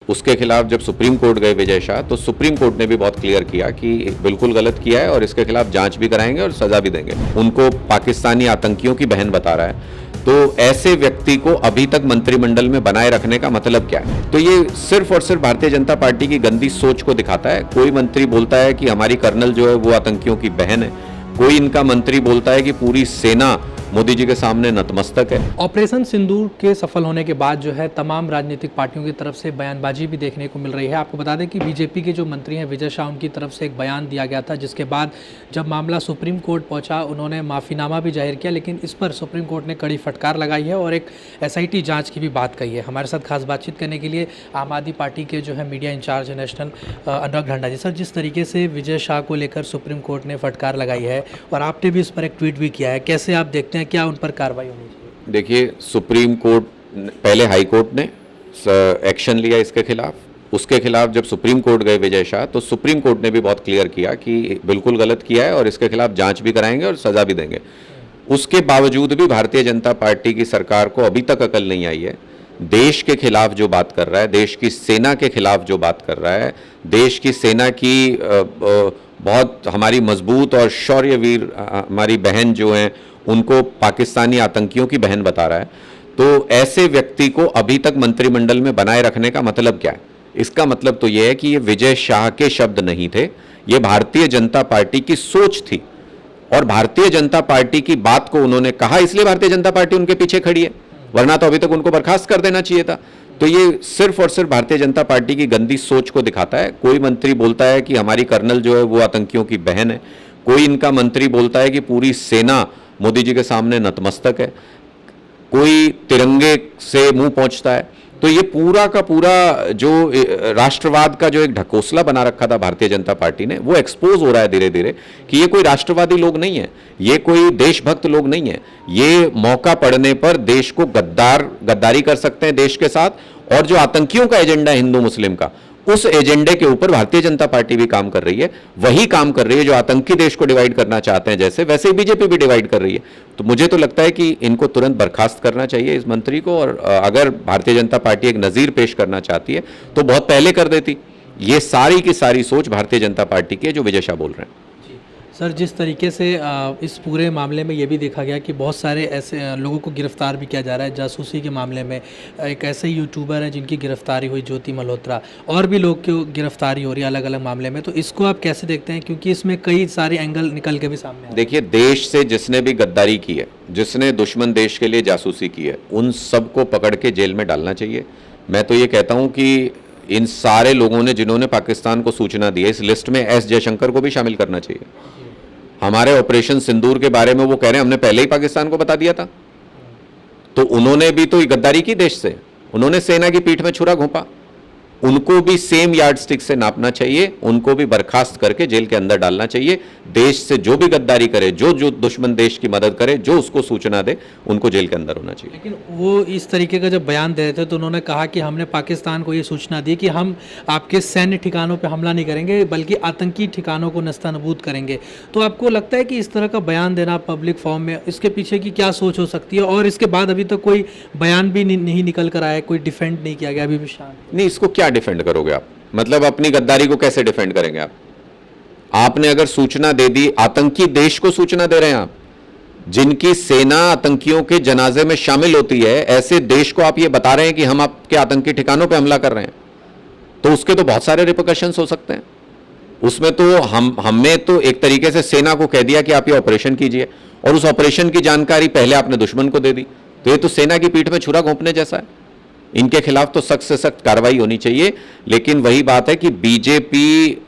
उसके खिलाफ जब सुप्रीम कोर्ट गए विजय शाह, तो सुप्रीम कोर्ट ने भी बहुत क्लियर किया कि बिल्कुल गलत किया है और इसके खिलाफ जांच भी कराएंगे और सजा भी देंगे। उनको पाकिस्तानी आतंकियों की बहन बता रहा है, तो ऐसे व्यक्ति को अभी तक मंत्रिमंडल में बनाए रखने का मतलब क्या है? तो ये सिर्फ और सिर्फ भारतीय जनता पार्टी की गंदी सोच को दिखाता है। कोई मंत्री बोलता है कि हमारी कर्नल जो है वो आतंकियों की बहन है, कोई इनका मंत्री बोलता है कि पूरी सेना मोदी जी के सामने नतमस्तक है। ऑपरेशन सिंदूर के सफल होने के बाद जो है तमाम राजनीतिक पार्टियों की तरफ से बयानबाजी भी देखने को मिल रही है। आपको बता दें कि बीजेपी के जो मंत्री हैं विजय शाह, उनकी तरफ से एक बयान दिया गया था, जिसके बाद जब मामला सुप्रीम कोर्ट पहुंचा उन्होंने माफ़ीनामा भी जाहिर किया, लेकिन इस पर सुप्रीम कोर्ट ने कड़ी फटकार लगाई है और एक SIT जाँच की भी बात कही है। हमारे साथ खास बातचीत करने के लिए आम आदमी पार्टी के जो है मीडिया इंचार्ज नेशनल अनुराग ढांडा जी। सर, जिस तरीके से विजय शाह को लेकर सुप्रीम कोर्ट ने फटकार लगाई है और आपने भी इस पर एक ट्वीट भी किया है, कैसे आप देखते हैं, क्या उन पर कार्रवाई होनी चाहिए? देखिए, सुप्रीम कोर्ट पहले हाई कोर्ट ने एक्शन लिया इसके खिलाफ, उसके खिलाफ जब सुप्रीम कोर्ट गए विजय शाह, तो सुप्रीम कोर्ट ने भी बहुत क्लियर किया कि बिल्कुल गलत किया है और इसके खिलाफ जांच भी कराएंगे और सजा भी देंगे। उसके बावजूद भी भारतीय जनता पार्टी की सरकार को अभी तक अकल नहीं आई है। देश के खिलाफ जो बात कर रहा है, देश की सेना के खिलाफ जो बात कर रहा है, देश की सेना की बहुत हमारी मजबूत और शौर्यवीर हमारी बहन जो हैं उनको पाकिस्तानी आतंकियों की बहन बता रहा है, तो ऐसे व्यक्ति को अभी तक मंत्रिमंडल में बनाए रखने का मतलब क्या है? इसका मतलब तो यह है कि ये विजय शाह के शब्द नहीं थे, ये भारतीय जनता पार्टी की सोच थी और भारतीय जनता पार्टी की बात को उन्होंने कहा, इसलिए भारतीय जनता पार्टी उनके पीछे खड़ी है, वरना तो अभी तक उनको बर्खास्त कर देना चाहिए था। तो ये सिर्फ और सिर्फ भारतीय जनता पार्टी की गंदी सोच को दिखाता है। कोई मंत्री बोलता है कि हमारी कर्नल जो है वो आतंकियों की बहन है, कोई इनका मंत्री बोलता है कि पूरी सेना मोदी जी के सामने नतमस्तक है, कोई तिरंगे से मुंह पहुंचता है। तो ये पूरा का पूरा जो राष्ट्रवाद का जो एक ढकोसला बना रखा था भारतीय जनता पार्टी ने, वो एक्सपोज हो रहा है धीरे धीरे कि ये कोई राष्ट्रवादी लोग नहीं है, ये कोई देशभक्त लोग नहीं है। ये मौका पड़ने पर देश को गद्दारी कर सकते हैं देश के साथ, और जो आतंकियों का एजेंडा है हिंदू मुस्लिम का, उस एजेंडे के ऊपर भारतीय जनता पार्टी भी काम कर रही है। वही काम कर रही है जो आतंकी देश को डिवाइड करना चाहते हैं, जैसे वैसे ही बीजेपी भी डिवाइड कर रही है। तो मुझे तो लगता है कि इनको तुरंत बर्खास्त करना चाहिए इस मंत्री को, और अगर भारतीय जनता पार्टी एक नजीर पेश करना चाहती है तो बहुत पहले कर देती। ये सारी की सारी सोच भारतीय जनता पार्टी की है जो विजय शाह बोल रहे हैं। सर, जिस तरीके से इस पूरे मामले में ये भी देखा गया कि बहुत सारे ऐसे लोगों को गिरफ्तार भी किया जा रहा है जासूसी के मामले में। एक ऐसे यूट्यूबर है जिनकी गिरफ्तारी हुई, ज्योति मल्होत्रा, और भी लोग की गिरफ्तारी हो रही है अलग अलग मामले में, तो इसको आप कैसे देखते हैं, क्योंकि इसमें कई सारे एंगल निकल के भी सामने आए। देखिए, देश से जिसने भी गद्दारी की है, जिसने दुश्मन देश के लिए जासूसी की है, उन सबको पकड़ के जेल में डालना चाहिए। मैं तो ये कहता हूँ कि इन सारे लोगों ने जिन्होंने पाकिस्तान को सूचना दी है, इस लिस्ट में S जयशंकर को भी शामिल करना चाहिए। हमारे ऑपरेशन सिंदूर के बारे में वो कह रहे हैं हमने पहले ही पाकिस्तान को बता दिया था, तो उन्होंने भी तो गद्दारी की देश से, उन्होंने सेना की पीठ में छुरा घोंपा। उनको भी सेम यार्डस्टिक से नापना चाहिए, उनको भी बर्खास्त करके जेल के अंदर डालना चाहिए। देश से जो भी गद्दारी करे, जो दुश्मन देश की मदद करे, जो उसको सूचना दे, उनको जेल के अंदर होना चाहिए। लेकिन वो इस तरीके का जब बयान दे रहे थे तो उन्होंने कहा कि हमने पाकिस्तान को ये सूचना दी कि हम आपके सैन्य ठिकानों पे हमला नहीं करेंगे, बल्कि आतंकी ठिकानों को नस्तानबूद करेंगे। तो आपको लगता है कि इस तरह का बयान देना पब्लिक फॉर्म में, इसके पीछे की क्या सोच हो सकती है? और इसके बाद अभी तक कोई बयान भी नहीं निकल कर आया, कोई डिफेंड नहीं किया गया अभी भी शांत नहीं। इसको क्या डिफेंड करोगे आप? मतलब अपनी गद्दारी को कैसे डिफेंड करेंगे आप? आपने अगर सूचना दे दी, आतंकी देश को सूचना दे रहे हैं आप, जिनकी सेना आतंकियों के जनाजे में शामिल होती है, ऐसे देश को आप ये बता रहे हैं कि हम आपके आतंकी ठिकानों पे हमला कर रहे हैं, तो उसके तो बहुत सारे रिपरकशंस हो सकते हैं। उसमें तो हमने तो एक तरीके से सेना को कह दिया कि आप ये ऑपरेशन कीजिए, और उस ऑपरेशन की जानकारी पहले आपने दुश्मन को दे दी, तो ये तो सेना की पीठ में छुरा घोंपने जैसा है। इनके खिलाफ तो सख्त से सख्त कार्रवाई होनी चाहिए। लेकिन वही बात है कि बीजेपी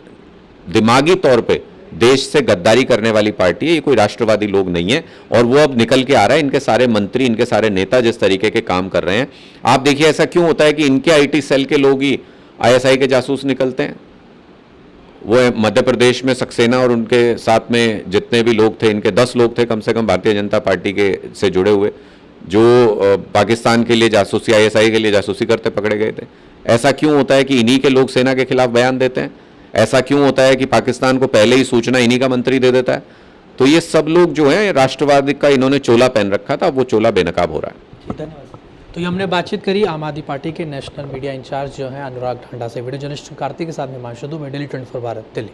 दिमागी तौर पे देश से गद्दारी करने वाली पार्टी है, ये कोई राष्ट्रवादी लोग नहीं है, और वो अब निकल के आ रहा है। इनके सारे मंत्री, इनके सारे नेता जिस तरीके के काम कर रहे हैं, आप देखिए ऐसा क्यों होता है कि इनके IT सेल के लोग ही ISI के जासूस निकलते हैं। वो मध्य प्रदेश में सक्सेना और उनके साथ में जितने भी लोग थे, इनके 10 लोग थे कम से कम भारतीय जनता पार्टी के से जुड़े हुए, जो पाकिस्तान के लिए जासूसी, ISI के लिए जासूसी करते पकड़े गए थे। ऐसा क्यों होता है कि इन्हीं के लोग सेना के खिलाफ बयान देते हैं? ऐसा क्यों होता है कि पाकिस्तान को पहले ही सूचना इन्हीं का मंत्री दे देता है? तो ये सब लोग जो हैं, राष्ट्रवादी का इन्होंने चोला पहन रखा था, वो चोला बेनकाब हो रहा है। धन्यवाद। तो ये हमने बातचीत करी आम आदमी पार्टी के नेशनल मीडिया इंचार्ज जो हैं अनुराग ठांडा से। वीडियो जर्नलिस्ट कार्तिक के साथ में हिमांशु दुबे, डेली 24 भारत, दिल्ली।